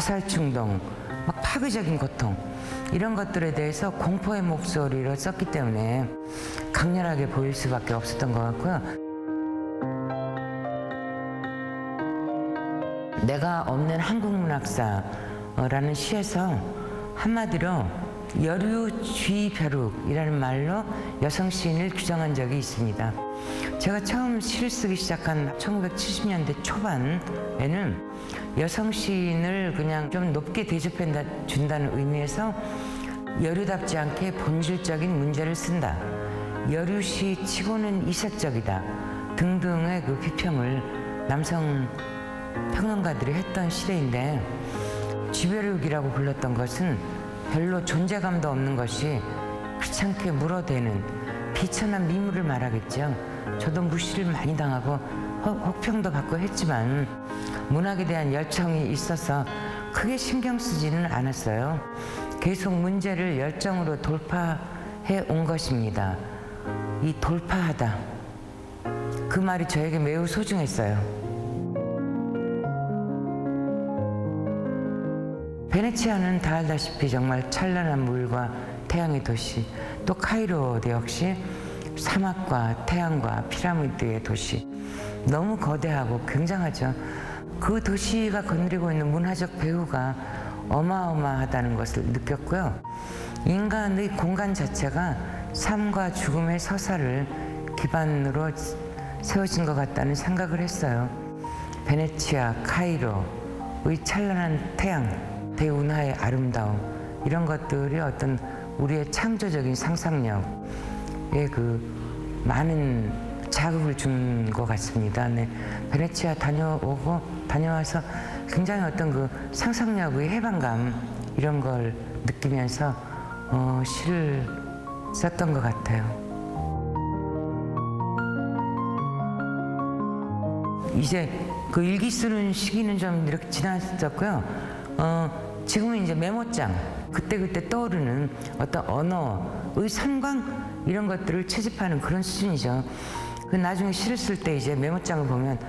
자살 충동, 막 파괴적인 고통 이런 것들에 대해서 공포의 목소리로 썼기 때문에 강렬하게 보일 수밖에 없었던 것 같고요. 내가 없는 한국문학사라는 시에서 한마디로 여류쥐벼룩이라는 말로 여성 시인을 규정한 적이 있습니다. 제가 처음 시를 쓰기 시작한 1970년대 초반에는 여성 시인을 그냥 좀 높게 대접해 준다는 의미에서 여류답지 않게 본질적인 문제를 쓴다, 여류시 치고는 이색적이다 등등의 그 비평을 남성 평론가들이 했던 시대인데, 쥐벼룩이라고 불렀던 것은 별로 존재감도 없는 것이 귀찮게 물어대는 비천한 미물을 말하겠죠. 저도 무시를 많이 당하고 혹평도 받고 했지만 문학에 대한 열정이 있어서 크게 신경 쓰지는 않았어요. 계속 문제를 열정으로 돌파해 온 것입니다. 이 돌파하다, 그 말이 저에게 매우 소중했어요. 베네치아는 다 알다시피 정말 찬란한 물과 태양의 도시, 또 카이로도 역시 사막과 태양과 피라미드의 도시, 너무 거대하고 굉장하죠. 그 도시가 거느리고 있는 문화적 배후가 어마어마하다는 것을 느꼈고요. 인간의 공간 자체가 삶과 죽음의 서사를 기반으로 세워진 것 같다는 생각을 했어요. 베네치아, 카이로의 찬란한 태양, 대운하의 아름다움, 이런 것들이 어떤 우리의 창조적인 상상력에 그 많은 자극을 준 것 같습니다. 네, 베네치아 다녀와서 굉장히 어떤 그 상상력의 해방감 이런 걸 느끼면서 시를 썼던 것 같아요. 이제 그 일기 쓰는 시기는 좀 이렇게 지났었고요. 지금은 이제 메모장, 그때그때 떠오르는 어떤 언어의 선광 이런 것들을 채집하는 그런 수준이죠. 그 나중에 시를 쓸 때 이제 메모장을 보면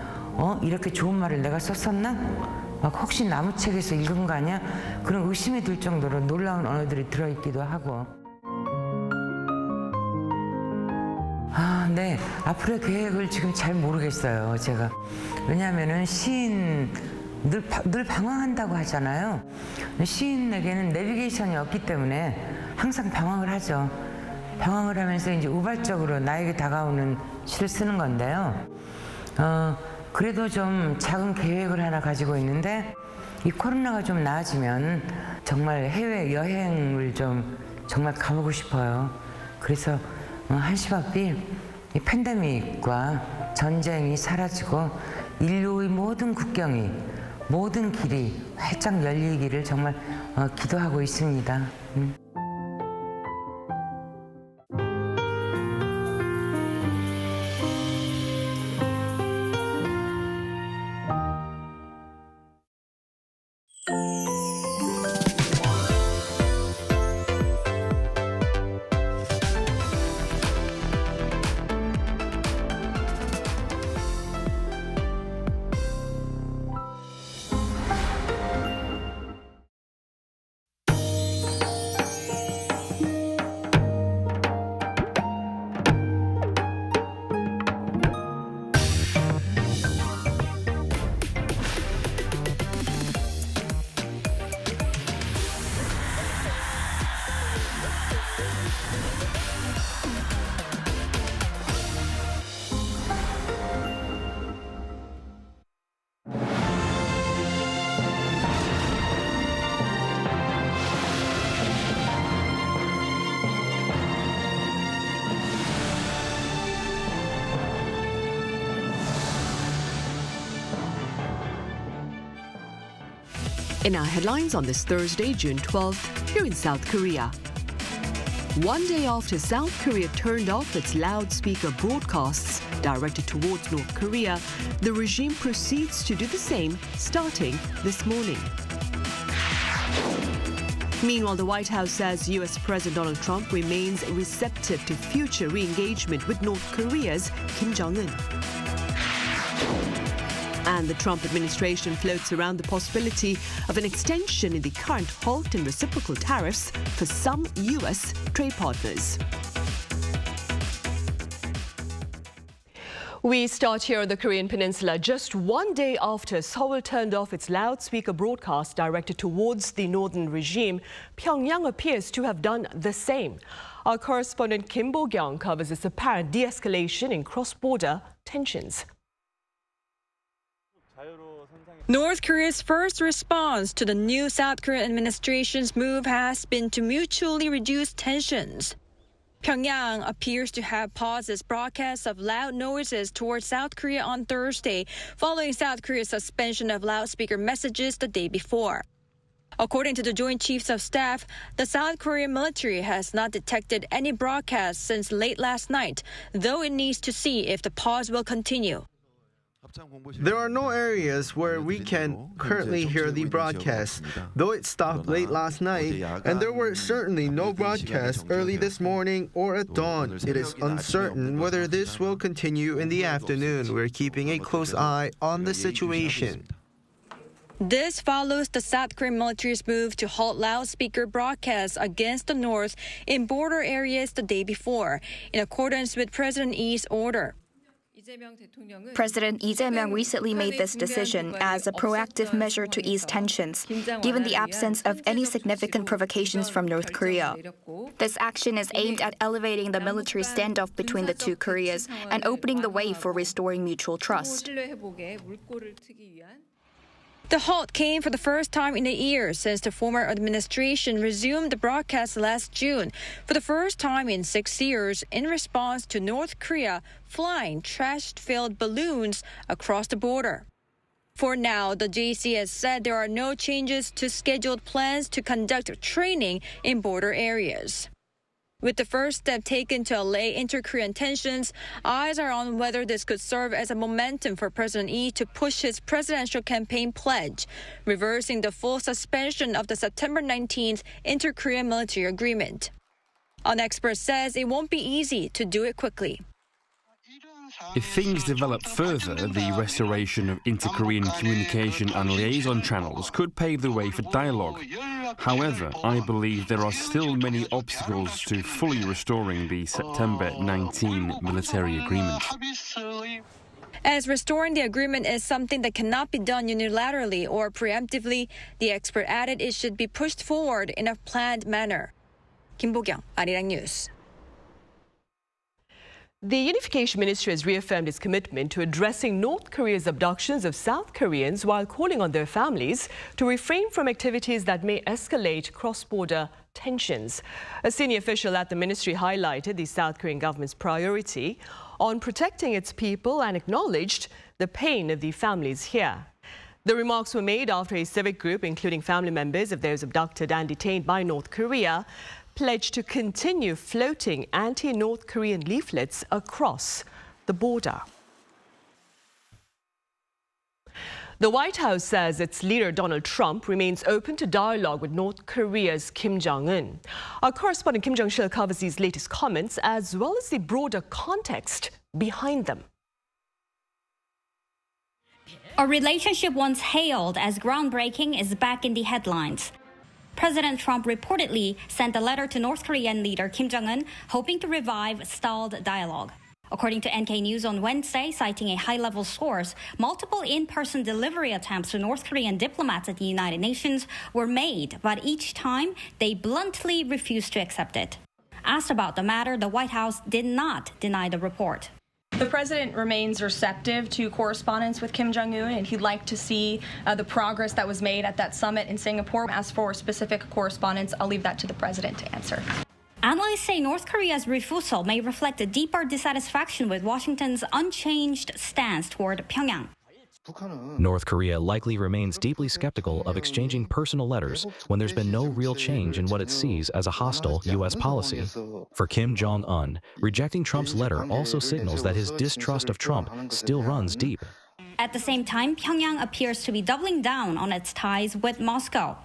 이렇게 좋은 말을 내가 썼었나? 막 혹시 나무책에서 읽은 거 아니야? 그런 의심이 들 정도로 놀라운 언어들이 들어있기도 하고. 네. 앞으로의 계획을 지금 잘 모르겠어요, 제가. 왜냐하면은 시인 늘 방황한다고 하잖아요. 시인에게는 내비게이션이 없기 때문에 항상 방황을 하죠. 방황을 하면서 이제 우발적으로 나에게 다가오는 시를 쓰는 건데요. 그래도 좀 작은 계획을 하나 가지고 있는데, 이 코로나가 좀 나아지면 정말 해외 여행을 좀 정말 가보고 싶어요. 그래서 한시바삐 이 팬데믹과 전쟁이 사라지고 인류의 모든 국경이, 모든 길이 활짝 열리기를 정말 기도하고 있습니다. In our headlines on this Thursday, June 12th, here in South Korea. One day after South Korea turned off its loudspeaker broadcasts directed towards North Korea, the regime proceeds to do the same starting this morning. Meanwhile, the White House says US President Donald Trump remains receptive to future re-engagement with North Korea's Kim Jong-un. And and the Trump administration floats around the possibility of an extension in the current halt and reciprocal tariffs for some U.S. trade partners. We start here on the Korean Peninsula. Just one day after Seoul turned off its loudspeaker broadcast directed towards the northern regime, Pyongyang appears to have done the same. Our correspondent Kim Bo-kyung covers this apparent de-escalation in cross-border tensions. North Korea's first response to the new South Korean administration's move has been to mutually reduce tensions. Pyongyang appears to have paused its broadcast of loud noises towards South Korea on Thursday, following South Korea's suspension of loudspeaker messages the day before. According to the Joint Chiefs of Staff, the South Korean military has not detected any broadcasts since late last night, though it needs to see if the pause will continue. There are no areas where we can currently hear the broadcast, though it stopped late last night, and there were certainly no broadcasts early this morning or at dawn. It is uncertain whether this will continue in the afternoon. We're keeping a close eye on the situation. This follows the South Korean military's move to halt loudspeaker broadcasts against the North in border areas the day before, in accordance with President Lee's order. President Lee Jae-myung recently made this decision as a proactive measure to ease tensions, given the absence of any significant provocations from North Korea. This action is aimed at elevating the military standoff between the two Koreas and opening the way for restoring mutual trust. The halt came for the first time in a year since the former administration resumed the broadcast last June, for the first time in 6 years, in response to North Korea flying trash-filled balloons across the border. For now, the JC has said there are no changes to scheduled plans to conduct training in border areas. With the first step taken to allay inter-Korean tensions, eyes are on whether this could serve as a momentum for President Lee to push his presidential campaign pledge, reversing the full suspension of the September 19th inter-Korean military agreement. An expert says it won't be easy to do it quickly. If things develop further, the restoration of inter-Korean communication and liaison channels could pave the way for dialogue. However, I believe there are still many obstacles to fully restoring the September 19 military agreement. As restoring the agreement is something that cannot be done unilaterally or preemptively, the expert added it should be pushed forward in a planned manner. Kim Bo-kyung, Arirang News. The Unification Ministry has reaffirmed its commitment to addressing North Korea's abductions of South Koreans while calling on their families to refrain from activities that may escalate cross-border tensions. A senior official at the ministry highlighted the South Korean government's priority on protecting its people and acknowledged the pain of the families here. The remarks were made after a civic group, including family members of those abducted and detained by North Korea, pledged to continue floating anti-North Korean leaflets across the border. The White House says its leader, Donald Trump, remains open to dialogue with North Korea's Kim Jong-un. Our correspondent Kim Jong-sil covers these latest comments as well as the broader context behind them. A relationship once hailed as groundbreaking is back in the headlines. President Trump reportedly sent a letter to North Korean leader Kim Jong-un, hoping to revive stalled dialogue. According to NK News on Wednesday, citing a high-level source, multiple in-person delivery attempts to North Korean diplomats at the United Nations were made, but each time they bluntly refused to accept it. Asked about the matter, the White House did not deny the report. The president remains receptive to correspondence with Kim Jong-un, and he'd like to see the progress that was made at that summit in Singapore. As for specific correspondence, I'll leave that to the president to answer. Analysts say North Korea's refusal may reflect a deeper dissatisfaction with Washington's unchanged stance toward Pyongyang. North Korea likely remains deeply skeptical of exchanging personal letters when there's been no real change in what it sees as a hostile U.S. policy. For Kim Jong-un, rejecting Trump's letter also signals that his distrust of Trump still runs deep. At the same time, Pyongyang appears to be doubling down on its ties with Moscow.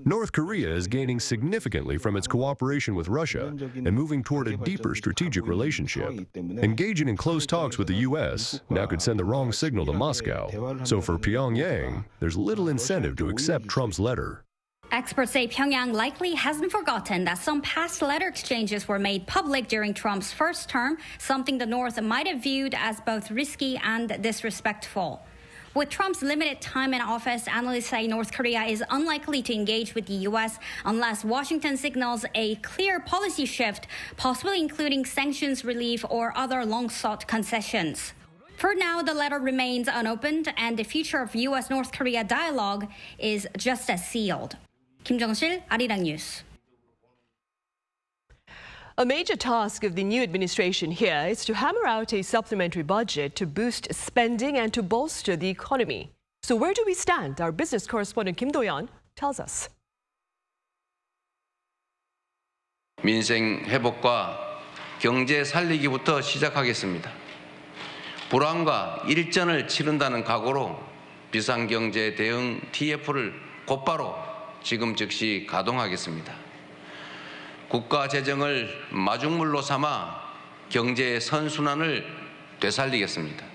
North Korea is gaining significantly from its cooperation with Russia and moving toward a deeper strategic relationship. Engaging in close talks with the U.S. now could send the wrong signal to Moscow. So for Pyongyang, there's little incentive to accept Trump's letter. Experts say Pyongyang likely hasn't forgotten that some past letter exchanges were made public during Trump's first term, something the North might have viewed as both risky and disrespectful. With Trump's limited time in office, analysts say North Korea is unlikely to engage with the U.S. unless Washington signals a clear policy shift, possibly including sanctions relief or other long-sought concessions. For now, the letter remains unopened, and the future of U.S.-North Korea dialogue is just as sealed. Kim Jong-sil, Arirang News. A major task of the new administration here is to hammer out a supplementary budget to boost spending and to bolster the economy. So where do we stand? Our business correspondent Kim Do-yeon tells us. 민생 회복과 경제 살리기부터 시작하겠습니다. 불황과 일전을 치른다는 각오로 비상경제 대응 TF를 곧바로 지금 즉시 가동하겠습니다. 국가 재정을 마중물로 삼아 경제의 선순환을 되살리겠습니다.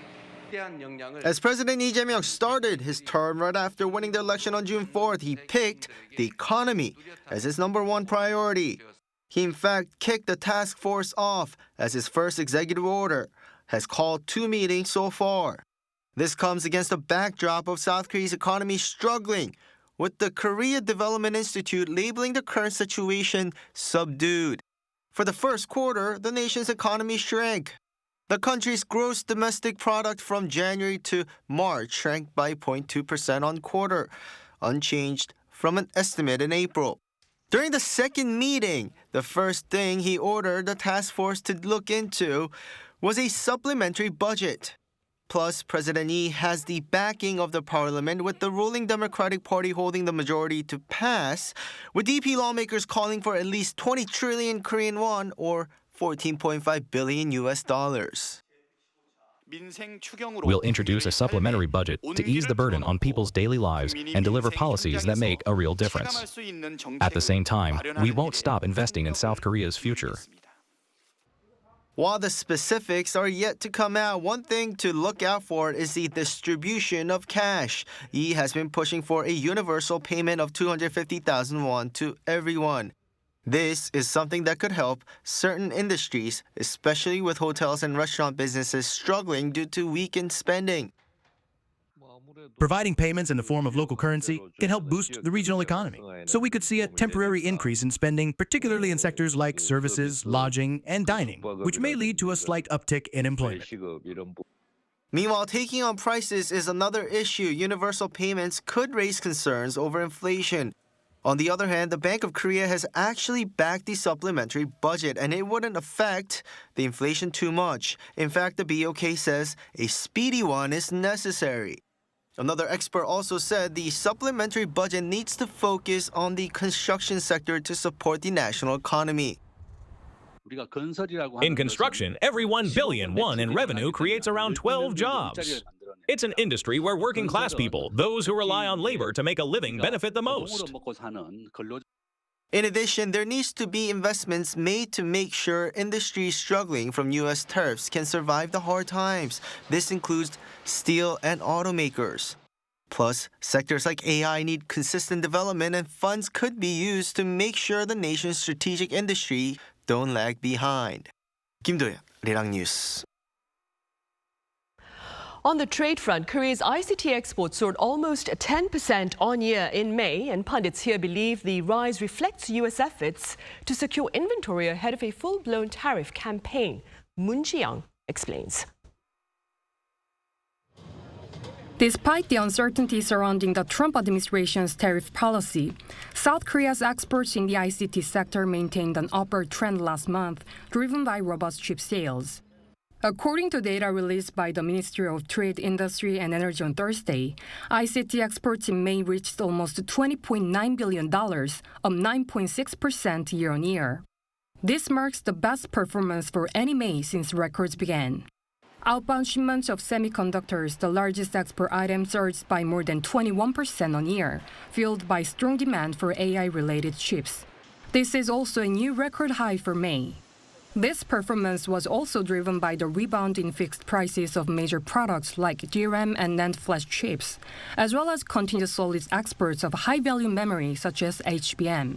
As President Lee Jae-myung started his term right after winning the election on June 4th, he picked the economy as his #1 priority. He in fact kicked the task force off as his first executive order, has called 2 meetings so far. This comes against the backdrop of South Korea's economy struggling, with the Korea Development Institute labeling the current situation subdued. For the first quarter, the nation's economy shrank. The country's gross domestic product from January to March shrank by 0.2% on quarter, unchanged from an estimate in April. During the second meeting, the first thing he ordered the task force to look into was a supplementary budget. Plus, President Lee has the backing of the parliament, with the ruling Democratic Party holding the majority to pass, with DP lawmakers calling for at least 20 trillion Korean won or $14.5 billion US. We'll introduce a supplementary budget to ease the burden on people's daily lives and deliver policies that make a real difference. At the same time, we won't stop investing in South Korea's future. While the specifics are yet to come out, one thing to look out for is the distribution of cash. Lee has been pushing for a universal payment of 250,000 won to everyone. This is something that could help certain industries, especially with hotels and restaurant businesses struggling due to weakened spending. Providing payments in the form of local currency can help boost the regional economy. So we could see a temporary increase in spending, particularly in sectors like services, lodging, and dining, which may lead to a slight uptick in employment. Meanwhile, taking on prices is another issue. Universal payments could raise concerns over inflation. On the other hand, the Bank of Korea has actually backed the supplementary budget, and it wouldn't affect the inflation too much. In fact, the BOK says a speedy one is necessary. Another expert also said the supplementary budget needs to focus on the construction sector to support the national economy. In construction, every 1 billion won in revenue creates around 12 jobs. It's an industry where working-class people, those who rely on labor to make a living, benefit the most. In addition, there needs to be investments made to make sure industries struggling from U.S. tariffs can survive the hard times. This includes steel and automakers. Plus, sectors like AI need consistent development, and funds could be used to make sure the nation's strategic industry don't lag behind. Kim Do-yeon, Arirang News. On the trade front, Korea's ICT exports soared almost 10% on-year in May, and pundits here believe the rise reflects U.S. efforts to secure inventory ahead of a full-blown tariff campaign. Moon Ji-young explains. Despite the uncertainty surrounding the Trump administration's tariff policy, South Korea's exports in the ICT sector maintained an upward trend last month, driven by robust chip sales. According to data released by the Ministry of Trade, Industry and Energy on Thursday, ICT exports in May reached almost $20.9 billion, up 9.6% year-on-year. This marks the best performance for any May since records began. Outbound shipments of semiconductors, the largest export item, surged by more than 21% on year, fueled by strong demand for AI-related chips. This is also a new record high for May. This performance was also driven by the rebound in fixed prices of major products like DRAM and NAND flash chips, as well as continued solid exports of high-value memory such as HBM.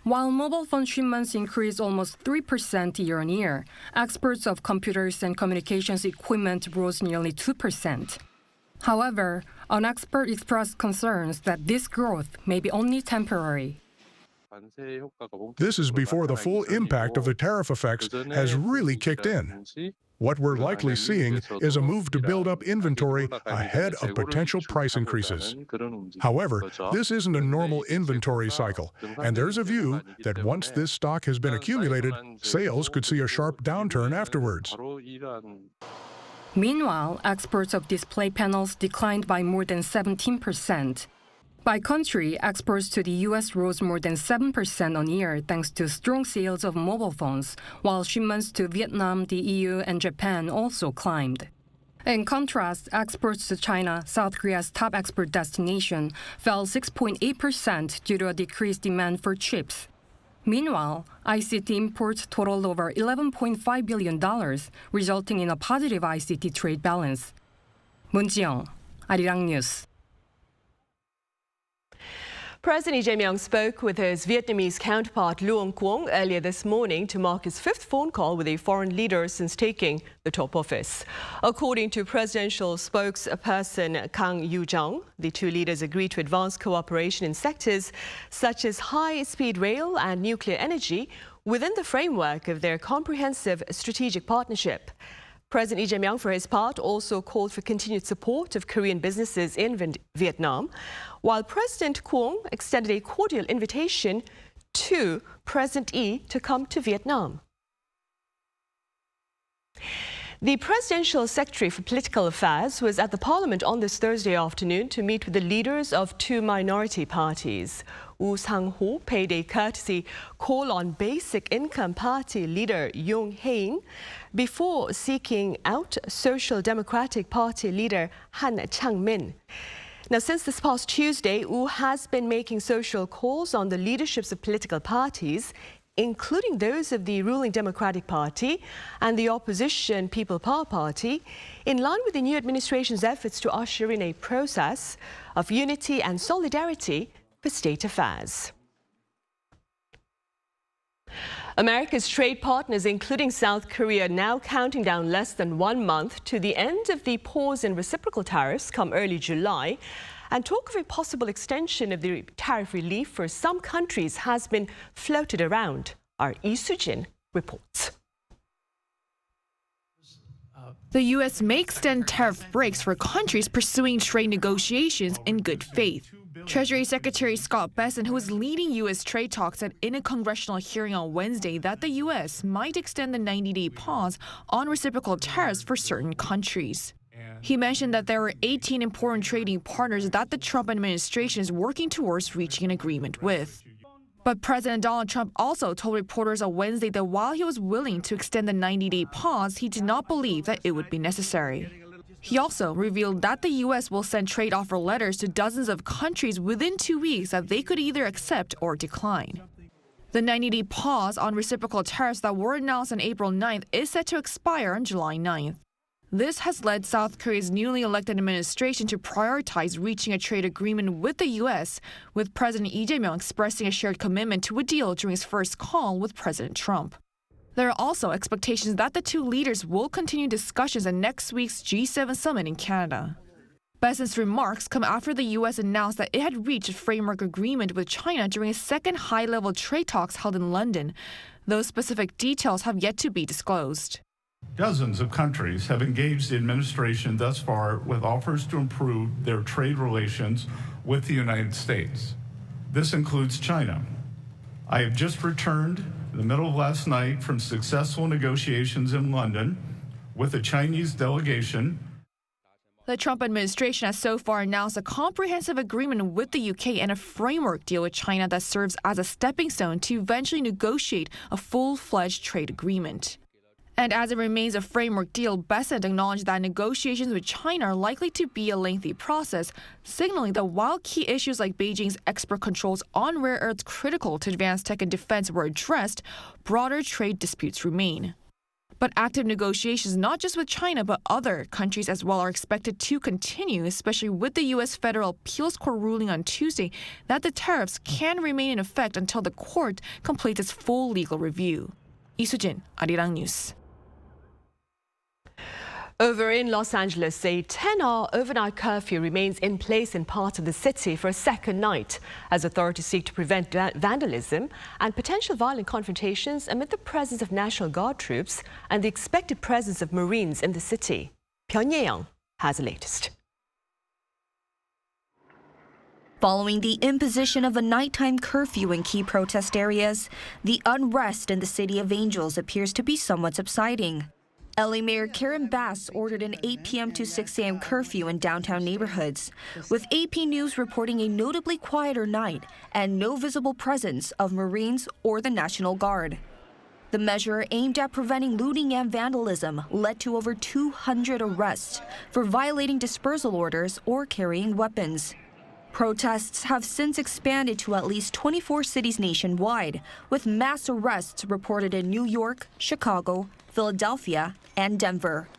While mobile phone shipments increased almost 3% year-on-year, exports of computers and communications equipment rose nearly 2%. However, an expert expressed concerns that this growth may be only temporary. This is before the full impact of the tariff effects has really kicked in. What we're likely seeing is a move to build up inventory ahead of potential price increases. However, this isn't a normal inventory cycle, and there's a view that once this stock has been accumulated, sales could see a sharp downturn afterwards. Meanwhile, exports of display panels declined by more than 17%. By country, exports to the U.S. rose more than 7% on year thanks to strong sales of mobile phones, while shipments to Vietnam, the EU, and Japan also climbed. In contrast, exports to China, South Korea's top export destination, fell 6.8% due to a decreased demand for chips. Meanwhile, ICT imports totaled over $11.5 billion, resulting in a positive ICT trade balance. Moon Ji-young, Arirang News. President Lee Jae-myung spoke with his Vietnamese counterpart Luong Quoc earlier this morning to mark his fifth phone call with a foreign leader since taking the top office. According to presidential spokesperson Kang Yoo-jung, the two leaders agreed to advance cooperation in sectors such as high-speed rail and nuclear energy within the framework of their comprehensive strategic partnership. President Lee Jae-myung, for his part, also called for continued support of Korean businesses in Vietnam, while President Quoc extended a cordial invitation to President Lee to come to Vietnam. The Presidential Secretary for Political Affairs was at the Parliament on this Thursday afternoon to meet with the leaders of two minority parties. Woo Sang-ho paid a courtesy call on Basic Income Party leader Yoon Hae-in before seeking out Social Democratic Party leader Han Chang-min. Now, since this past Tuesday, Woo has been making social calls on the leaderships of political parties, including those of the ruling Democratic Party and the opposition People Power Party, in line with the new administration's efforts to usher in a process of unity and solidarity for state affairs. America's trade partners, including South Korea, now counting down less than 1 month to the end of the pause in reciprocal tariffs come early July, and talk of a possible extension of the tariff relief for some countries has been floated around. Our Lee Soo-jin reports. The U.S. may extend tariff breaks for countries pursuing trade negotiations in good faith. Treasury Secretary Scott Bessent, who is leading U.S. trade talks, said in a congressional hearing on Wednesday that the U.S. might extend the 90-day pause on reciprocal tariffs for certain countries. He mentioned that there are 18 important trading partners that the Trump administration is working towards reaching an agreement with. But President Donald Trump also told reporters on Wednesday that while he was willing to extend the 90-day pause, he did not believe that it would be necessary. He also revealed that the U.S. will send trade offer letters to dozens of countries within 2 weeks that they could either accept or decline. The 90-day pause on reciprocal tariffs that were announced on April 9th is set to expire on July 9th. This has led South Korea's newly elected administration to prioritize reaching a trade agreement with the U.S., with President Lee Jae-myung expressing a shared commitment to a deal during his first call with President Trump. There are also expectations that the two leaders will continue discussions at next week's G7 summit in Canada. Bessent's remarks come after the U.S. announced that it had reached a framework agreement with China during a second high-level trade talks held in London. Those specific details have yet to be disclosed. Dozens of countries have engaged the administration thus far with offers to improve their trade relations with the United States. This includes China. I have just returned in the middle of last night from successful negotiations in London with a Chinese delegation. The Trump administration has so far announced a comprehensive agreement with the UK and a framework deal with China that serves as a stepping stone to eventually negotiate a full-fledged trade agreement. And as it remains a framework deal, Besant acknowledged that negotiations with China are likely to be a lengthy process, signaling that while key issues like Beijing's export controls on rare earths critical to advanced tech and defense were addressed, broader trade disputes remain. But active negotiations, not just with China, but other countries as well, are expected to continue, especially with the U.S. Federal Appeals Court ruling on Tuesday that the tariffs can remain in effect until the court completes its full legal review. 이수진, Arirang News. Over in Los Angeles, a 10-hour overnight curfew remains in place in parts of the city for a second night as authorities seek to prevent vandalism and potential violent confrontations amid the presence of National Guard troops and the expected presence of Marines in the city. Pyongyang has the latest. Following the imposition of a nighttime curfew in key protest areas, the unrest in the City of Angels appears to be somewhat subsiding. LA Mayor Karen Bass ordered an 8 p.m. to 6 a.m. curfew in downtown neighborhoods, with AP News reporting a notably quieter night and no visible presence of Marines or the National Guard. The measure, aimed at preventing looting and vandalism, led to over 200 arrests for violating dispersal orders or carrying weapons. Protests have since expanded to at least 24 cities nationwide, with mass arrests reported in New York, Chicago, Philadelphia, and Denver.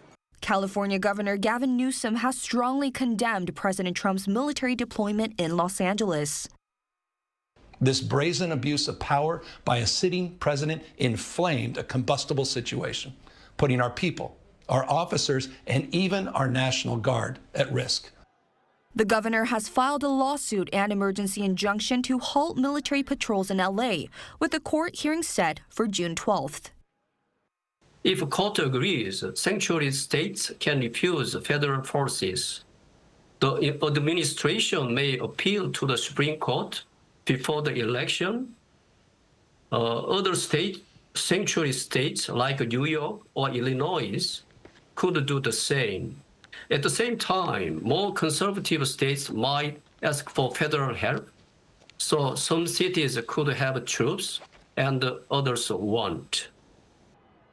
California Governor Gavin Newsom has strongly condemned President Trump's military deployment in Los Angeles. This brazen abuse of power by a sitting president inflamed a combustible situation, putting our people, our officers, and even our National Guard at risk. The governor has filed a lawsuit and emergency injunction to halt military patrols in LA, with the court hearing set for June 12th. If court agrees, sanctuary states can refuse federal forces. The administration may appeal to the Supreme Court before the election. Other sanctuary states like New York or Illinois could do the same. At the same time, more conservative states might ask for federal help. So some cities could have troops and others won't.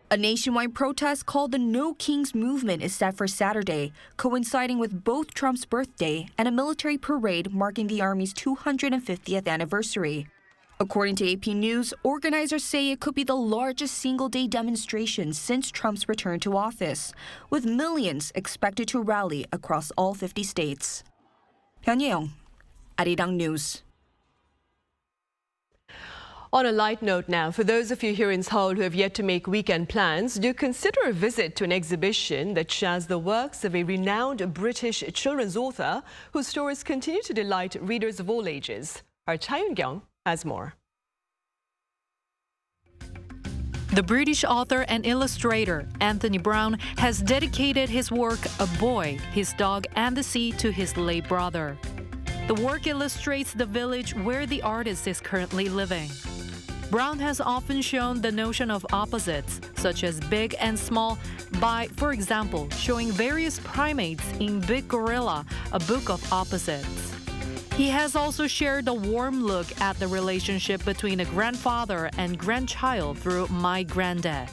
A nationwide protest called the No Kings Movement is set for Saturday, coinciding with both Trump's birthday and a military parade marking the Army's 250th anniversary. According to AP News, organizers say it could be the largest single-day demonstration since Trump's return to office, with millions expected to rally across all 50 states. Pyongyang, Arirang News. On a light note now, for those of you here in Seoul who have yet to make weekend plans, do consider a visit to an exhibition that shares the works of a renowned British children's author whose stories continue to delight readers of all ages. Our Cha Yun-kyung has more. The British author and illustrator Anthony Browne has dedicated his work A Boy, His Dog and the Sea to his late brother. The work illustrates the village where the artist is currently living. Browne has often shown the notion of opposites, such as big and small, by, for example, showing various primates in Big Gorilla, a book of opposites. He has also shared a warm look at the relationship between a grandfather and grandchild through My Granddad.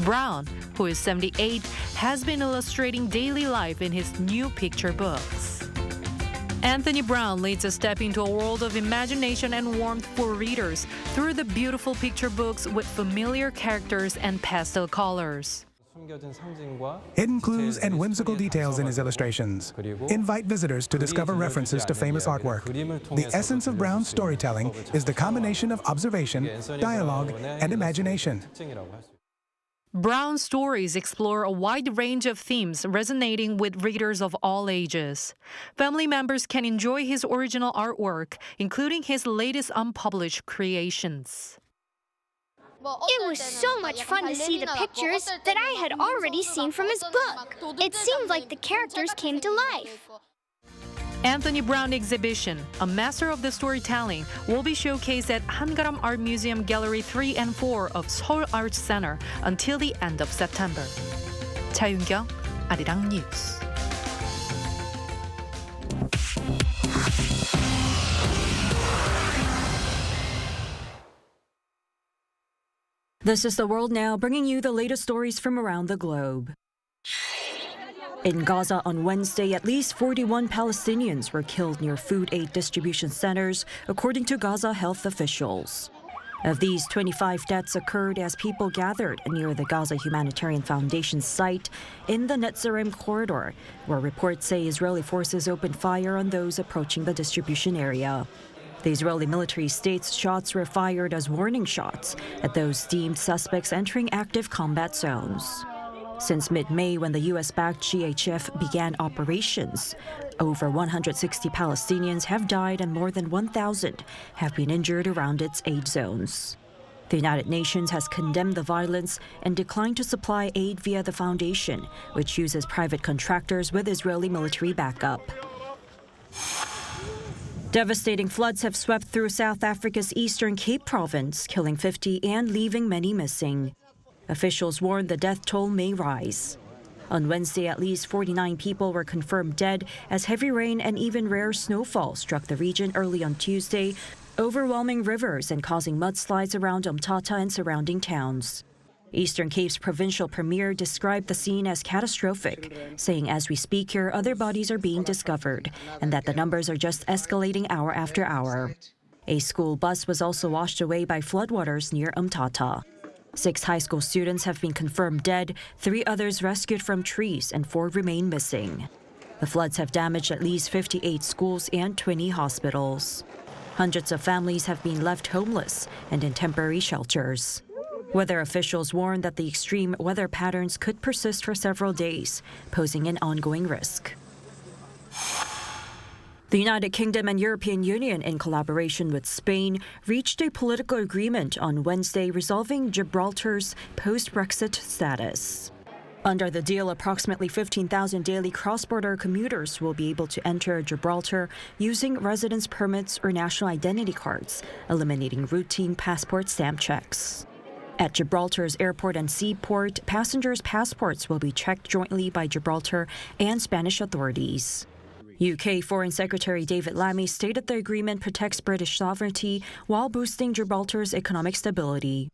Browne, who is 78, has been illustrating daily life in his new picture books. Anthony Browne leads us step into a world of imagination and warmth for readers through the beautiful picture books with familiar characters and pastel colors. Hidden clues and whimsical details in his illustrations invite visitors to discover references to famous artwork. The essence of Browne's storytelling is the combination of observation, dialogue, and imagination. Browne's stories explore a wide range of themes resonating with readers of all ages. Family members can enjoy his original artwork, including his latest unpublished creations. It was so much fun to see the pictures that I had already seen from his book. It seemed like the characters came to life. Anthony Browne exhibition, A Master of the Storytelling, will be showcased at Hangaram Art Museum Gallery 3 and 4 of Seoul Arts Center until the end of September. Cha Yun-kyung, Arirang News. This is The World Now, bringing you the latest stories from around the globe. In Gaza on Wednesday, at least 41 Palestinians were killed near food aid distribution centers, according to Gaza health officials. Of these, 25 deaths occurred as people gathered near the Gaza Humanitarian Foundation site in the Netzarim corridor, where reports say Israeli forces opened fire on those approaching the distribution area. The Israeli military states shots were fired as warning shots at those deemed suspects entering active combat zones. Since mid-May, when the U.S.-backed GHF began operations, over 160 Palestinians have died and more than 1,000 have been injured around its aid zones. The United Nations has condemned the violence and declined to supply aid via the foundation, which uses private contractors with Israeli military backup. Devastating floods have swept through South Africa's Eastern Cape province, killing 50 and leaving many missing. Officials warn the death toll may rise. On Wednesday, at least 49 people were confirmed dead as heavy rain and even rare snowfall struck the region early on Tuesday, overwhelming rivers and causing mudslides around Umtata and surrounding towns. Eastern Cape's provincial premier described the scene as catastrophic, saying as we speak here, other bodies are being discovered and that the numbers are just escalating hour after hour. A school bus was also washed away by floodwaters near Umtata. 6 high school students have been confirmed dead, 3 others rescued from trees, and 4 remain missing. The floods have damaged at least 58 schools and 20 hospitals. Hundreds of families have been left homeless and in temporary shelters. Weather officials warn that the extreme weather patterns could persist for several days, posing an ongoing risk. The United Kingdom and European Union, in collaboration with Spain, reached a political agreement on Wednesday resolving Gibraltar's post-Brexit status. Under the deal, approximately 15,000 daily cross-border commuters will be able to enter Gibraltar using residence permits or national identity cards, eliminating routine passport stamp checks. At Gibraltar's airport and seaport, passengers' passports will be checked jointly by Gibraltar and Spanish authorities. UK Foreign Secretary David Lammy stated the agreement protects British sovereignty while boosting Gibraltar's economic stability.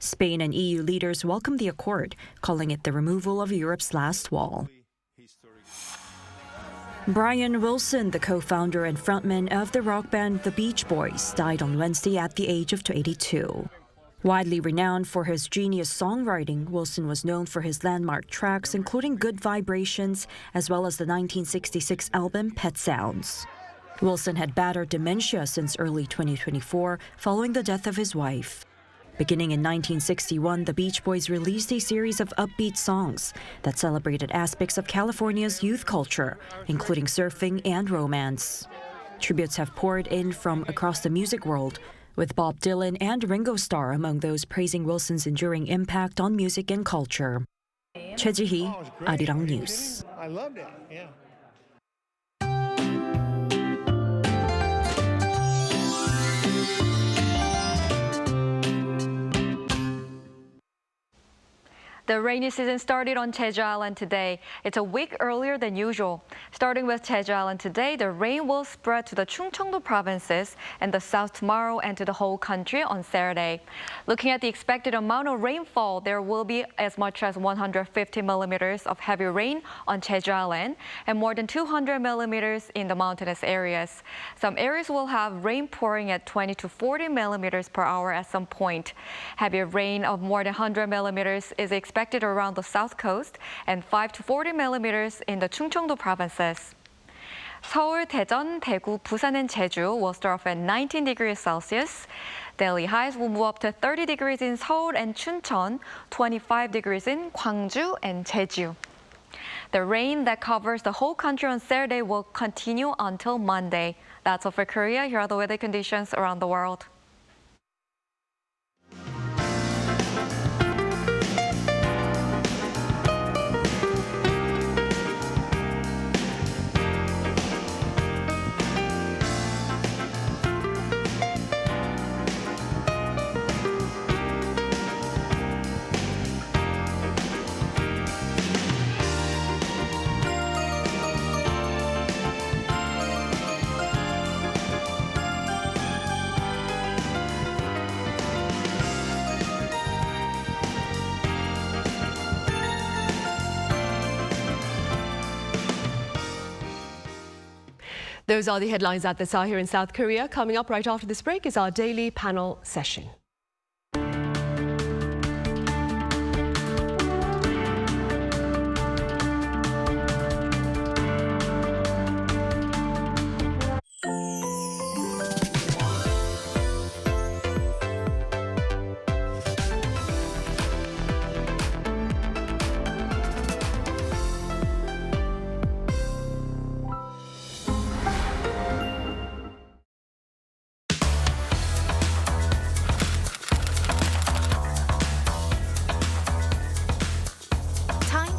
Spain and EU leaders welcomed the accord, calling it the removal of Europe's last wall. Brian Wilson, the co-founder and frontman of the rock band The Beach Boys, died on Wednesday at the age of 82. Widely renowned for his genius songwriting, Wilson was known for his landmark tracks, including Good Vibrations, as well as the 1966 album Pet Sounds. Wilson had battered dementia since early 2024, following the death of his wife. Beginning in 1961, the Beach Boys released a series of upbeat songs that celebrated aspects of California's youth culture, including surfing and romance. Tributes have poured in from across the music world, with Bob Dylan and Ringo Starr among those praising Wilson's enduring impact on music and culture. Choi Ji-hee, Arirang News. I loved it, yeah. The rainy season started on Jeju Island today. It's a week earlier than usual. Starting with Jeju Island today, the rain will spread to the Chungcheongdo provinces and the south tomorrow and to the whole country on Saturday. Looking at the expected amount of rainfall, there will be as much as 150 millimeters of heavy rain on Jeju Island and more than 200 millimeters in the mountainous areas. Some areas will have rain pouring at 20 to 40 millimeters per hour at some point. Heavy rain of more than 100 millimeters is expected around the south coast and 5 to 40 millimeters in the Chungcheongdo provinces. Seoul, Daejeon, Daegu, Busan, and Jeju will start off at 19 degrees Celsius. Daily highs will move up to 30 degrees in Seoul and Chuncheon, 25 degrees in Gwangju and Jeju. The rain that covers the whole country on Saturday will continue until Monday. That's all for Korea. Here are the weather conditions around the world. Those are the headlines at this hour here in South Korea. Coming up right after this break is our daily panel session.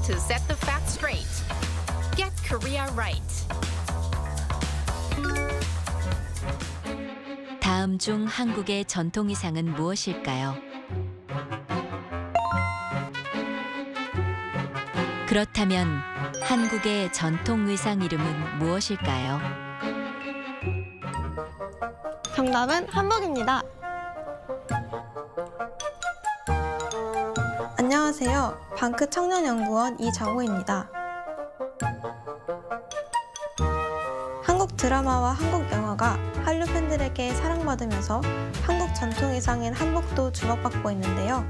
To set the facts straight. Get Korea right. 다음 중 한국의 전통 의상은 무엇일까요? 그렇다면 한국의 전통 의상 이름은 무엇일까요? 정답은 한복입니다. 안녕하세요. 방크 청년연구원 이정호입니다. 한국 드라마와 한국 영화가 한류 팬들에게 사랑받으면서 한국 전통 의상인 한복도 주목받고 있는데요.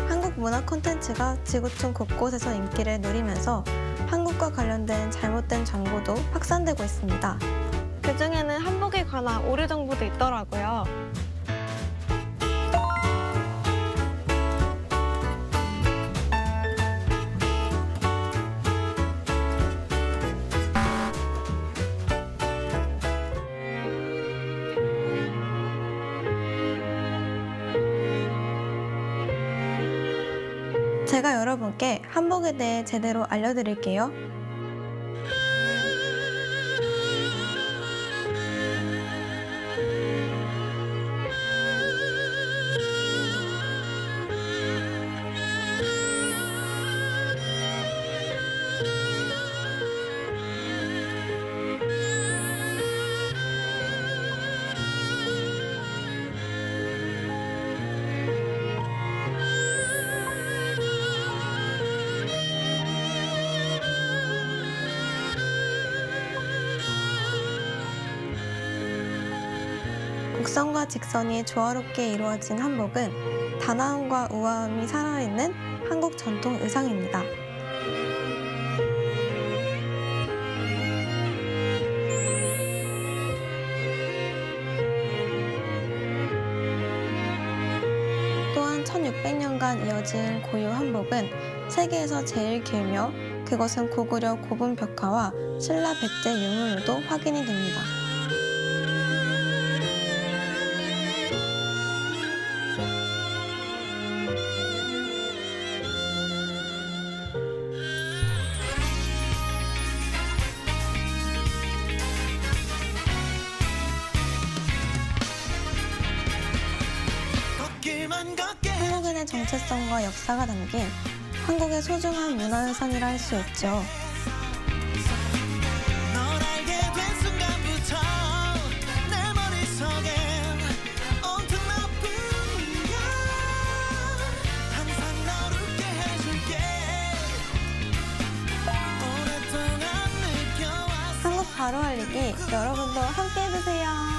한국 문화 콘텐츠가 지구촌 곳곳에서 인기를 누리면서 한국과 관련된 잘못된 정보도 확산되고 있습니다. 그중에는 한복에 관한 오류 정보도 있더라고요. 제가 여러분께 한복에 대해 제대로 알려드릴게요. 곡선과 직선이 조화롭게 이루어진 한복은 단아함과 우아함이 살아있는 한국 전통 의상입니다. 또한 1600년간 이어진 고유 한복은 세계에서 제일 길며 그것은 고구려 고분 벽화와 신라 백제 유물로도 확인이 됩니다. 한국인의 정체성과 역사가 담긴 한국의 소중한 문화유산이라 할 수 있죠. 한국 바로 알리기 여러분도 함께 해주세요.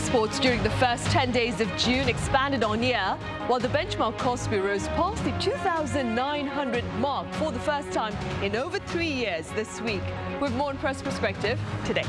Exports during the first 10 days of June expanded on year, while the benchmark Kospi rose past the 2,900 mark for the first time in over 3 years this week. With more on Press Perspective today.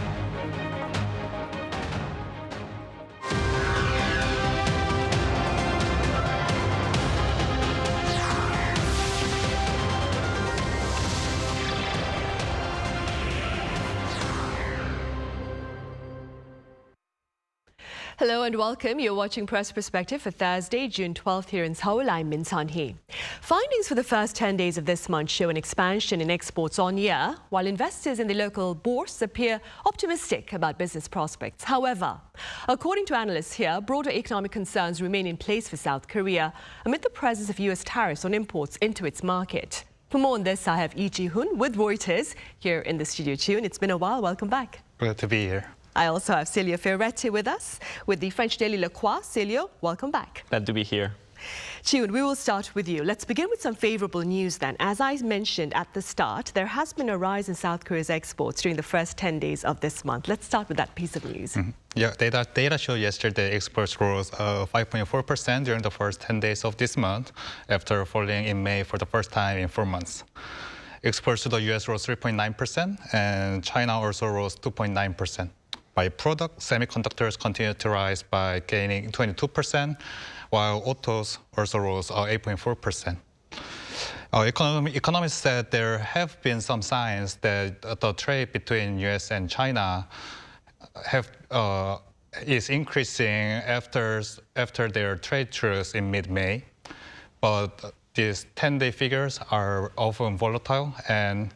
Hello and welcome. You're watching Press Perspective for Thursday, June 12th here in Seoul. I'm Min Sun-hee. Findings for the first 10 days of this month show an expansion in exports on year, while investors in the local bourse appear optimistic about business prospects. However, according to analysts here, broader economic concerns remain in place for South Korea amid the presence of US tariffs on imports into its market. For more on this, I have Lee Ji-hoon with Reuters here in the studio too. It's been a while. Welcome back. Glad to be here. I also have Celio Ferretti with us with the French daily Le Croix. Celio, welcome back. Glad to be here. Ji-hoon, we will start with you. Let's begin with some favorable news then. As I mentioned at the start, there has been a rise in South Korea's exports during the first 10 days of this month. Let's start with that piece of news. Yeah, data showed yesterday exports rose 5.4% during the first 10 days of this month, after falling in May for the first time in 4 months. Exports to the US rose 3.9%, and China also rose 2.9%. By product, semiconductors continued to rise by gaining 22%, while autos also rose 8.4%. Economists said there have been some signs that the trade between US and China is increasing after their trade truce in mid-May. But these 10-day figures are often volatile, and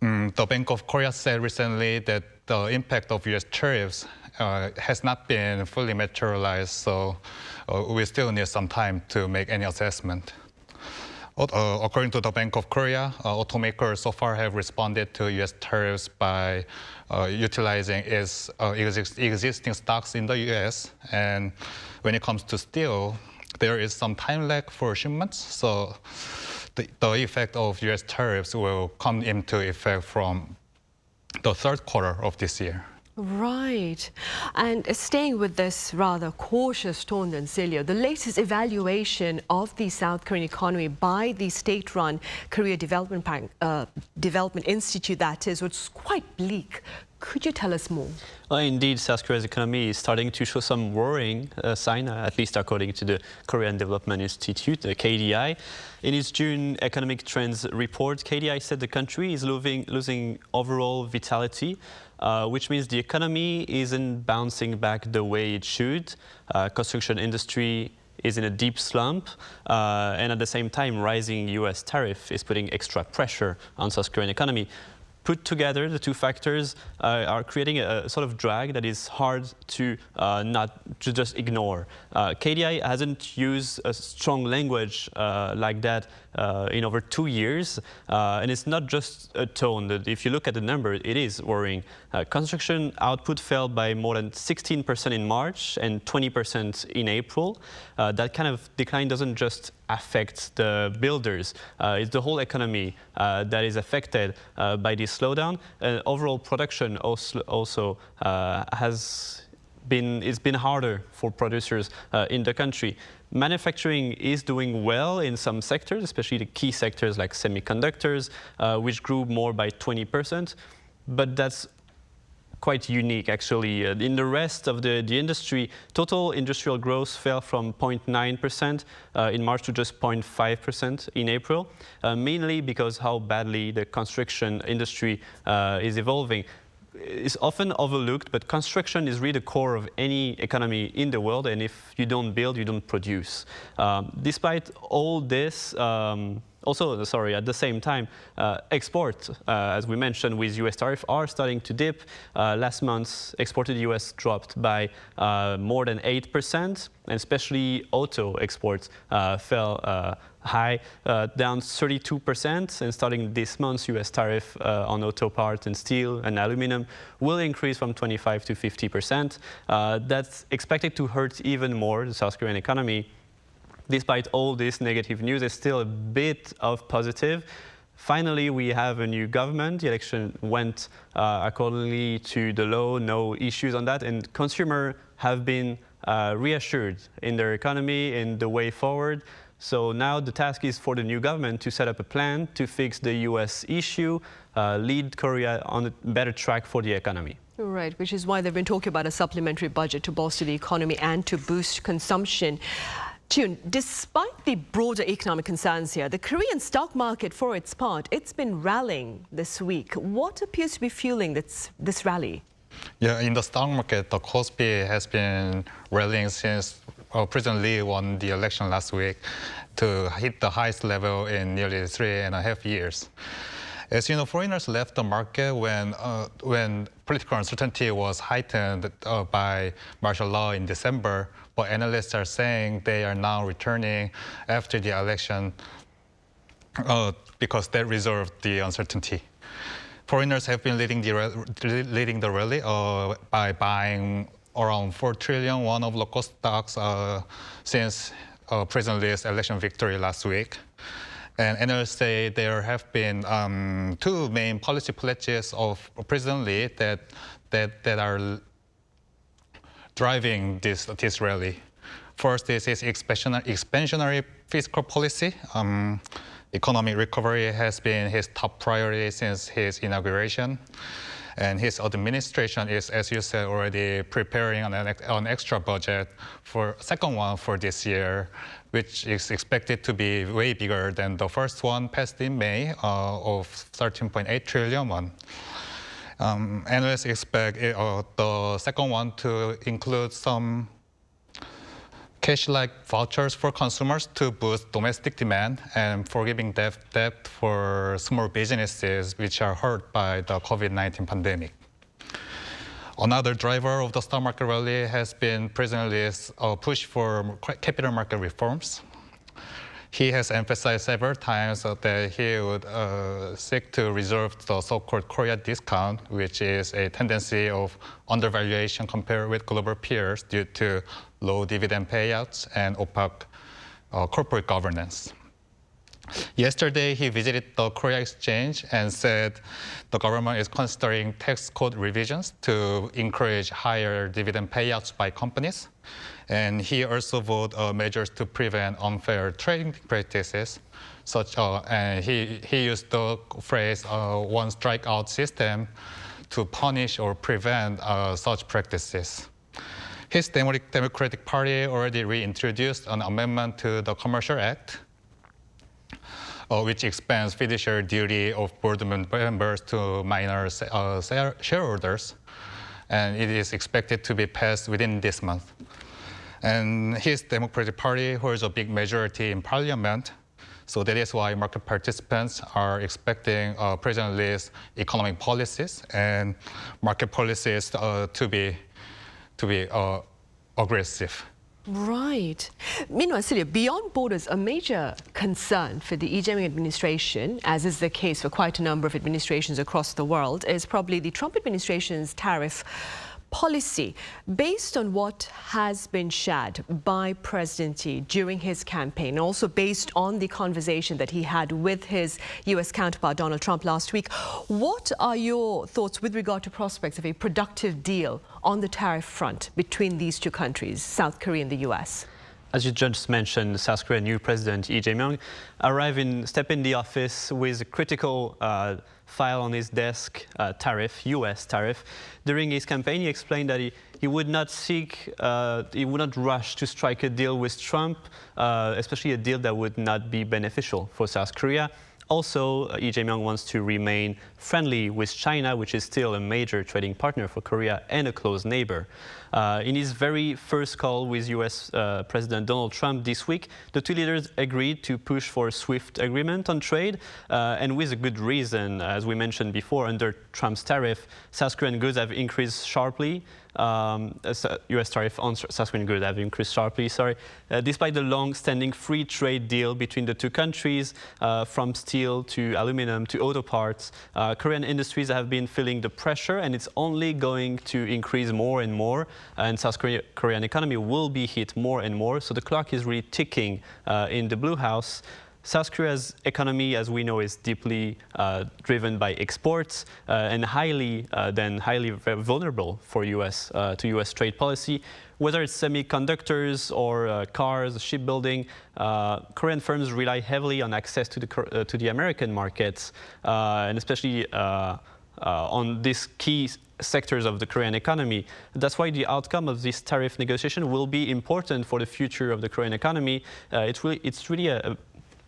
the Bank of Korea said recently that the impact of US tariffs has not been fully materialized, so we still need some time to make any assessment. According to the Bank of Korea, automakers so far have responded to US tariffs by utilizing its existing stocks in the US. And when it comes to steel, there is some time lag for shipments, so the effect of US tariffs will come into effect from the third quarter of this year. Right. And staying with this rather cautious tone then, Celio, the latest evaluation of the South Korean economy by the state-run Korea Development Institute, that is, which is quite bleak. Could you tell us more? Indeed, South Korea's economy is starting to show some worrying sign, at least according to the Korean Development Institute, the KDI. In its June economic trends report, KDI said the country is losing overall vitality, which means the economy isn't bouncing back the way it should. Construction industry is in a deep slump, and at the same time, rising US tariff is putting extra pressure on South Korean economy. Put together, the two factors are creating a sort of drag that is hard to not to just ignore. KDI hasn't used a strong language like that in over 2 years, and it's not just a tone. That if you look at the number, it is worrying. Construction output fell by more than 16% in March and 20% in April. That kind of decline doesn't just affect the builders. It's the whole economy that is affected by this slowdown. Overall production also it's been harder for producers in the country. Manufacturing is doing well in some sectors, especially the key sectors like semiconductors, which grew more by 20%, but that's quite unique, actually. In the rest of the industry, total industrial growth fell from 0.9% in March to just 0.5% in April, mainly because how badly the construction industry is evolving. It's often overlooked, but construction is really the core of any economy in the world, and if you don't build, you don't produce. Despite all this, at the same time, exports, as we mentioned with US tariff, are starting to dip. Last month, exported US dropped by more than 8%, and especially auto exports fell high, down 32%. And starting this month, US tariff on auto parts and steel and aluminum will increase from 25% to 50%. That's expected to hurt even more the South Korean economy. Despite all this negative news, there's still a bit of positive. Finally, we have a new government. The election went accordingly to the law, no issues on that, and consumer have been reassured in their economy, in the way forward. So now the task is for the new government to set up a plan to fix the U.S. issue, lead Korea on a better track for the economy. Right, which is why they've been talking about a supplementary budget to bolster the economy and to boost consumption. June, despite the broader economic concerns here, the Korean stock market, for its part, it's been rallying this week. What appears to be fueling this rally? Yeah, in the stock market, the Kospi has been rallying since President Lee won the election last week to hit the highest level in nearly 3.5 years. As you know, foreigners left the market when political uncertainty was heightened by martial law in December, but analysts are saying they are now returning after the election because that resolved the uncertainty. Foreigners have been leading the rally by buying around 4 trillion won of local stocks since President Lee's election victory last week. And analysts say there have been two main policy pledges of President Lee that are driving this rally. First is his expansionary fiscal policy. Economic recovery has been his top priority since his inauguration. And his administration is, as you said, already preparing an extra budget for second one for this year, which is expected to be way bigger than the first one passed in May of 13.8 trillion won. Analysts expect the second one to include some cash-like vouchers for consumers to boost domestic demand and forgiving debt for small businesses which are hurt by the COVID-19 pandemic. Another driver of the stock market rally has been President Lee's push for capital market reforms. He has emphasized several times that he would seek to resolve the so-called Korea discount, which is a tendency of undervaluation compared with global peers due to low dividend payouts and opaque corporate governance. Yesterday, he visited the Korea Exchange and said the government is considering tax code revisions to encourage higher dividend payouts by companies. And he also voted measures to prevent unfair trading practices. And he used the phrase one strikeout system to punish or prevent such practices. His Democratic Party already reintroduced an amendment to the Commercial Act, which expands fiduciary duty of board members to minor shareholders. And it is expected to be passed within this month. And his Democratic Party holds a big majority in parliament. So that is why market participants are expecting President Lee's economic policies and market policies to be aggressive. Right. Meanwhile, Celia, beyond borders, a major concern for the Lee Jae-myung administration, as is the case for quite a number of administrations across the world, is probably the Trump administration's tariff policy. Based on what has been shared by President Lee during his campaign, and also based on the conversation that he had with his U.S. counterpart Donald Trump last week, what are your thoughts with regard to prospects of a productive deal on the tariff front between these two countries, South Korea and the U.S.? As you just mentioned, South Korean new President Lee Jae-myung stepped in the office with a critical file on his desk, U.S. tariff. During his campaign, he explained that he would not rush to strike a deal with Trump, especially a deal that would not be beneficial for South Korea. Also, Lee Jae-myung wants to remain friendly with China, which is still a major trading partner for Korea and a close neighbor. In his very first call with U.S. President Donald Trump this week, the two leaders agreed to push for a swift agreement on trade, and with a good reason. As we mentioned before, under Trump's tariff, South Korean goods have increased sharply. U.S. tariff on South Korean goods have increased sharply, despite the long-standing free trade deal between the two countries, from steel to aluminum to auto parts. Korean industries have been feeling the pressure, and it's only going to increase more and more, and South Korean economy will be hit more and more, so the clock is really ticking in the Blue House. South Korea's economy, as we know, is deeply driven by exports and highly vulnerable for to U.S. trade policy. Whether it's semiconductors or cars, shipbuilding, Korean firms rely heavily on access to the American markets, and especially on these key sectors of the Korean economy. That's why the outcome of this tariff negotiation will be important for the future of the Korean economy. It's really a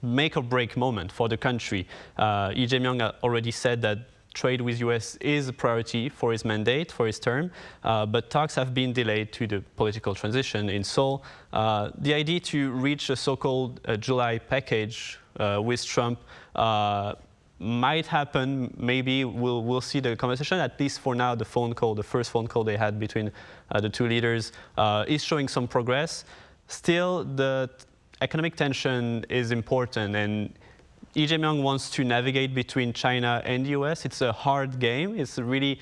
make or break moment for the country. Lee Jae-myung already said that trade with US is a priority for his mandate, for his term, but talks have been delayed to the political transition in Seoul. The idea to reach a so-called July package with Trump might happen. Maybe we'll see the conversation. At least for now, the first phone call they had between the two leaders is showing some progress. Still, the economic tension is important, and Lee Jae-myung wants to navigate between China and the US. It's a hard game. It's really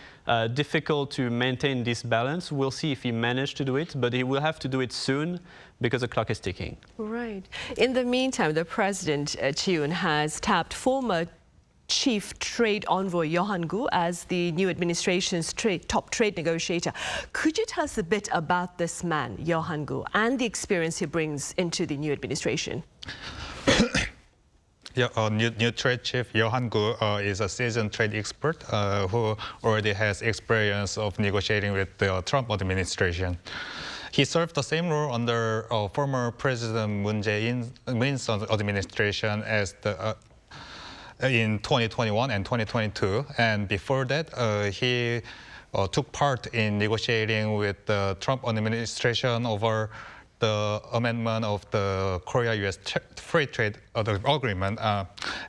difficult to maintain this balance. We'll see if he managed to do it, but he will have to do it soon because the clock is ticking. Right. In the meantime, the President, Chi-yoon, has tapped former Chief Trade Envoy Yohan Gu as the new administration's top trade negotiator. Could you tell us a bit about this man, Yohan Gu, and the experience he brings into the new administration? Yeah, new trade chief Yohan Gu is a seasoned trade expert who already has experience of negotiating with the Trump administration. He served the same role under former President Moon Jae-in's administration as in 2021 and 2022, and before that, he took part in negotiating with the Trump administration over the amendment of the Korea-U.S. Free Trade Agreement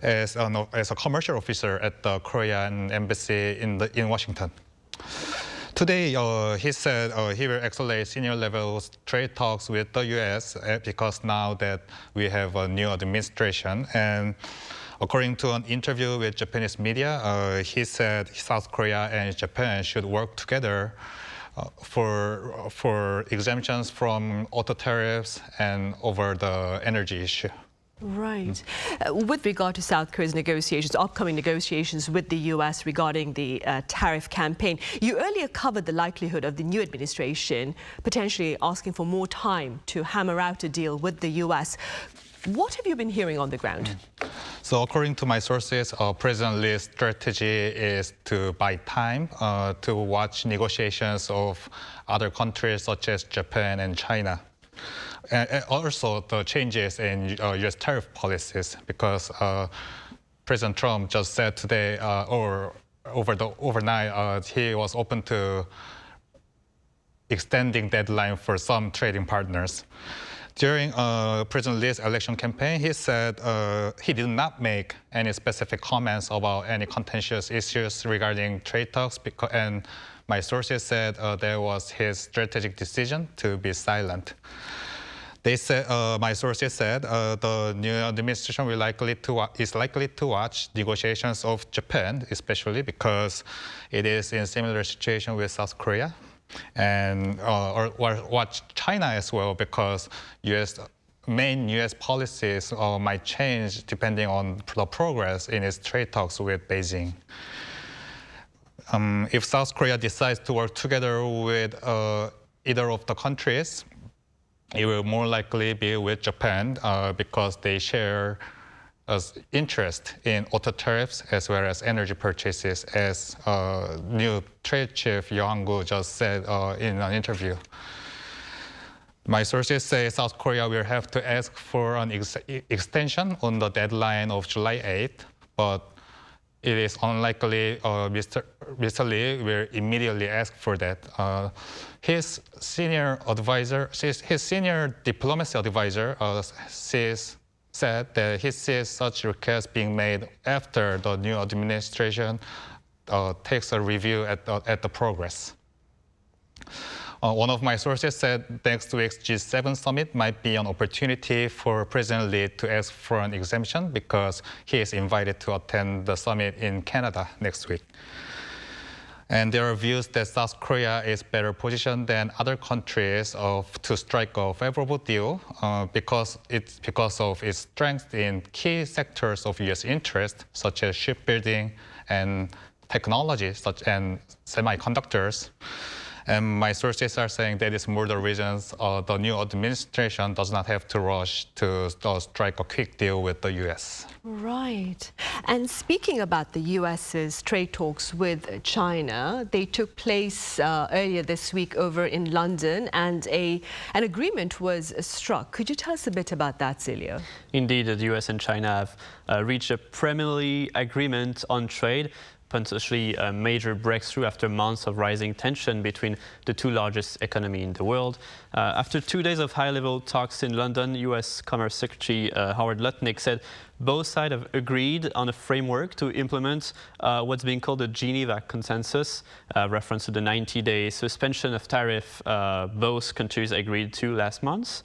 as a commercial officer at the Korean embassy in Washington. Today, he said he will accelerate senior-level trade talks with the U.S. Because now that we have a new administration. And according to an interview with Japanese media, he said South Korea and Japan should work together for exemptions from auto tariffs and over the energy issue. Right. With regard to South Korea's negotiations, upcoming negotiations with the U.S. regarding the tariff campaign, you earlier covered the likelihood of the new administration potentially asking for more time to hammer out a deal with the U.S. What have you been hearing on the ground? So according to my sources, President Lee's strategy is to buy time to watch negotiations of other countries such as Japan and China. And also the changes in U.S. tariff policies, because President Trump just said today, or overnight, he was open to extending deadline for some trading partners. During President Lee's election campaign, he said he did not make any specific comments about any contentious issues regarding trade talks, and my sources said that was his strategic decision to be silent. They said, my sources said the new administration is likely to watch negotiations of Japan, especially because it is in a similar situation with South Korea, and or watch China as well, because main U.S. policies might change depending on the progress in its trade talks with Beijing. If South Korea decides to work together with either of the countries, it will more likely be with Japan because they share interest in auto tariffs as well as energy purchases, as new trade chief Yohan Gu just said in an interview. My sources say South Korea will have to ask for an extension on the deadline of July 8th, but it is unlikely Mr. Lee will immediately ask for that. His senior diplomacy advisor said that he sees such requests being made after the new administration takes a review at the progress. One of my sources said next week's G7 summit might be an opportunity for President Lee to ask for an exemption because he is invited to attend the summit in Canada next week. And there are views that South Korea is better positioned than other countries to strike a favorable deal because of its strength in key sectors of U.S. interest, such as shipbuilding and technology, such as semiconductors. And my sources are saying that is more the reasons the new administration does not have to rush to strike a quick deal with the U.S. Right. And speaking about the U.S.'s trade talks with China, they took place earlier this week over in London, and an agreement was struck. Could you tell us a bit about that, Celia? Indeed, the U.S. and China have reached a preliminary agreement on trade, potentially a major breakthrough after months of rising tension between the two largest economies in the world. After 2 days of high-level talks in London, U.S. Commerce Secretary Howard Lutnick said both sides have agreed on a framework to implement what's being called the Geneva Consensus, reference to the 90-day suspension of tariff both countries agreed to last month.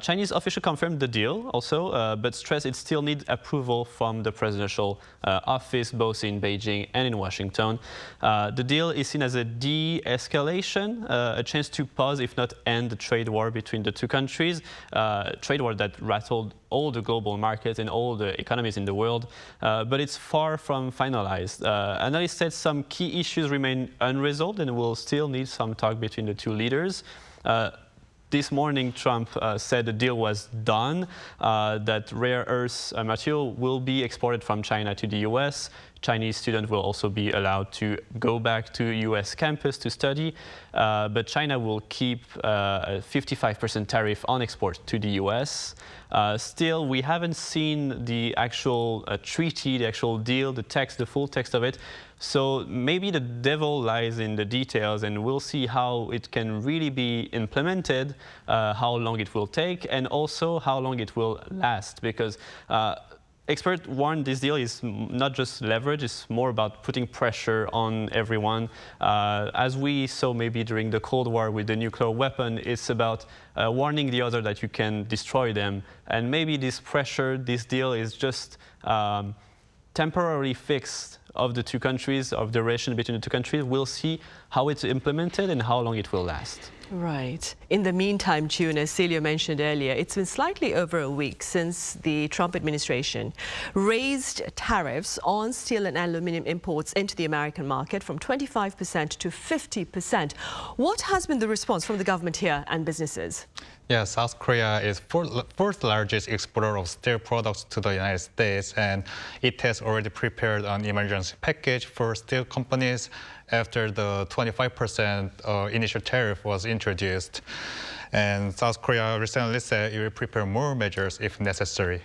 Chinese officials confirmed the deal also, but stressed it still needs approval from the presidential office, both in Beijing and in Washington. The deal is seen as a de-escalation, a chance to pause, if not end, the trade war between the two countries, trade war that rattled all the global markets and all the economies in the world, but it's far from finalized. Analysts said some key issues remain unresolved and will still need some talk between the two leaders. This morning, Trump said the deal was done, that rare earth material will be exported from China to the U.S. Chinese students will also be allowed to go back to U.S. campus to study, but China will keep a 55% tariff on export to the U.S. Still, we haven't seen the actual treaty, the actual deal, the text, the full text of it. So maybe the devil lies in the details, and we'll see how it can really be implemented, how long it will take, and also how long it will last, because experts warn this deal is not just leverage, it's more about putting pressure on everyone. As we saw maybe during the Cold War with the nuclear weapon, it's about warning the other that you can destroy them. And maybe this pressure, this deal is just temporarily fixed of the two countries, of the relation between the two countries. We'll see how it's implemented and how long it will last. Right. In the meantime, June, as Celia mentioned earlier, it's been slightly over a week since the Trump administration raised tariffs on steel and aluminum imports into the American market from 25% to 50%. What has been the response from the government here and businesses? Yeah, South Korea is fourth largest exporter of steel products to the United States, and it has already prepared an emergency package for steel companies after the 25% initial tariff was introduced. And South Korea recently said it will prepare more measures if necessary.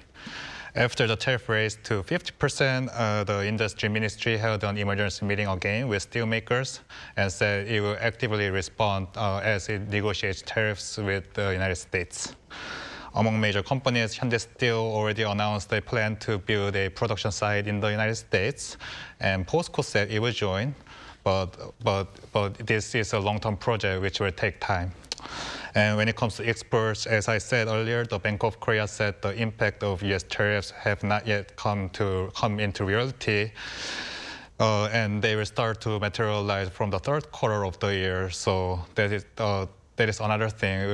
After the tariff raised to 50%, the Industry Ministry held an emergency meeting again with steelmakers and said it will actively respond as it negotiates tariffs with the United States. Among major companies, Hyundai Steel already announced they plan to build a production site in the United States, and POSCO said it will join, but this is a long-term project which will take time. And when it comes to exports, as I said earlier, the Bank of Korea said the impact of U.S. tariffs have not yet come into reality, and they will start to materialize from the third quarter of the year. So that is another thing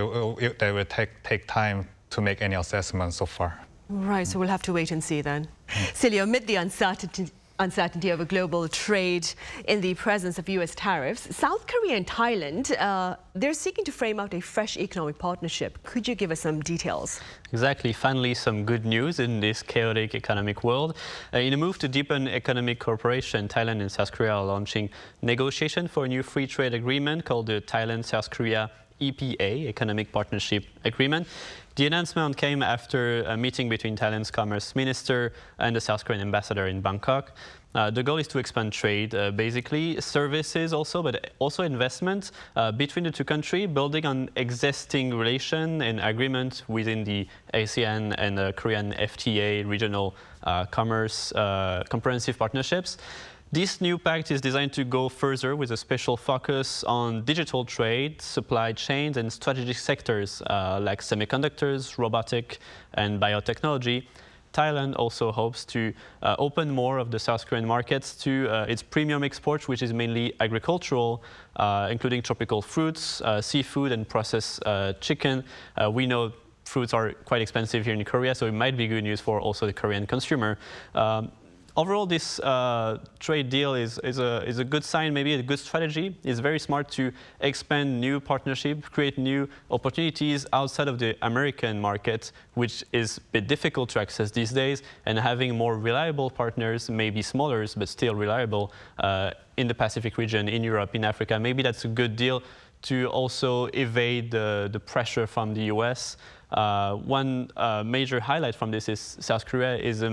that will take time to make any assessment so far. Right, so we'll have to wait and see then. Celia, amid the uncertainty over global trade in the presence of U.S. tariffs, South Korea and Thailand, they're seeking to frame out a fresh economic partnership. Could you give us some details? Exactly. Finally, some good news in this chaotic economic world. In a move to deepen economic cooperation, Thailand and South Korea are launching negotiation for a new free trade agreement called the Thailand South Korea EPA, Economic Partnership Agreement. The announcement came after a meeting between Thailand's Commerce Minister and the South Korean ambassador in Bangkok. The goal is to expand trade, basically, services also, but also investment between the two countries, building on existing relation and agreement within the ASEAN and Korean FTA regional commerce comprehensive partnerships. This new pact is designed to go further with a special focus on digital trade, supply chains, and strategic sectors like semiconductors, robotic, and biotechnology. Thailand also hopes to open more of the South Korean markets to its premium exports, which is mainly agricultural, including tropical fruits, seafood, and processed chicken. We know fruits are quite expensive here in Korea, so it might be good news for also the Korean consumer. Overall, this trade deal is a good sign, maybe a good strategy. It's very smart to expand new partnerships, create new opportunities outside of the American market, which is a bit difficult to access these days, and having more reliable partners, maybe smaller, but still reliable, in the Pacific region, in Europe, in Africa. Maybe that's a good deal to also evade the pressure from the US. One major highlight from this is South Korea is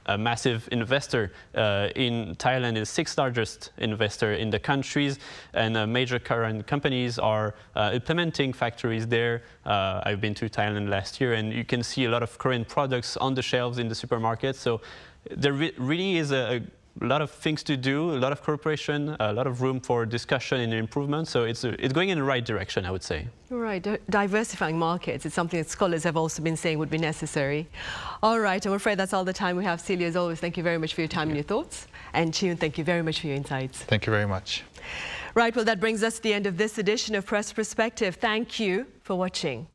a massive investor in Thailand, is the 6th largest investor in the countries, and major Korean companies are implementing factories there. I've been to Thailand last year, and you can see a lot of Korean products on the shelves in the supermarkets. So there really is a lot of things to do, a lot of cooperation, a lot of room for discussion and improvement. So it's going in the right direction, I would say. Right, diversifying markets is something that scholars have also been saying would be necessary. All right, I'm afraid that's all the time we have. Celia, as always, thank you very much for your time and your thoughts. And Chiyun, thank you very much for your insights. Thank you very much. Right, well, that brings us to the end of this edition of Press Perspective. Thank you for watching.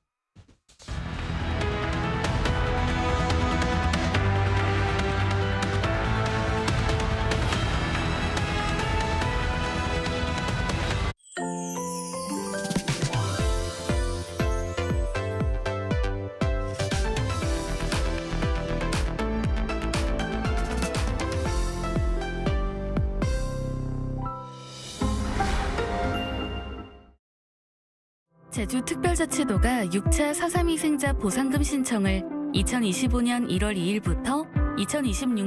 제주특별자치도가 6차 4.3 희생자 보상금 신청을 2025년 1월 2일부터 2026년